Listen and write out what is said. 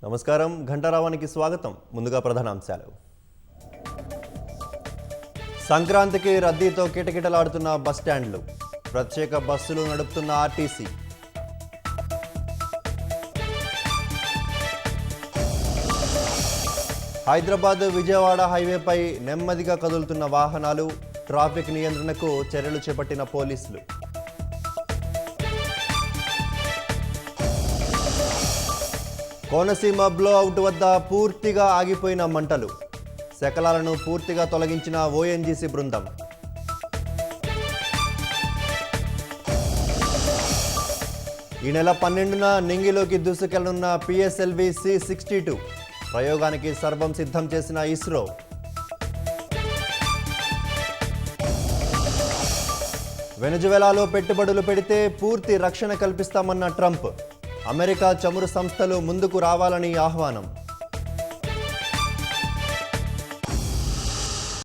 నమస్కారం ఘంటారావానికి స్వాగతం. ముందుగా ప్రధానాంశాలు. సంక్రాంతికి రద్దీతో కిటకిటలాడుతున్న బస్టాండ్లు, ప్రత్యేక బస్సులు నడుపుతున్న ఆర్టీసీ. హైదరాబాద్ విజయవాడ హైవేపై నెమ్మదిగా కదులుతున్న వాహనాలు, ట్రాఫిక్ నియంత్రణకు చర్యలు చేపట్టిన పోలీసులు. కోనసీమ బ్లోఅవుట్ వద్ద పూర్తిగా ఆగిపోయిన మంటలు, శకలాలను పూర్తిగా తొలగించిన ఓఎన్జీసీ బృందం. ఈ నెల 12న నింగిలోకి దూసుకెళ్లనున్న పిఎస్ఎల్వి C-62 ప్రయోగానికి సర్వం సిద్ధం చేసిన ఇస్రో. వెనజువెలాలో పెట్టుబడులు పెడితే పూర్తి రక్షణ కల్పిస్తామన్న ట్రంప్. అమెరికా చమురు సంస్థలు ముందుకు రావాలని ఆహ్వానం.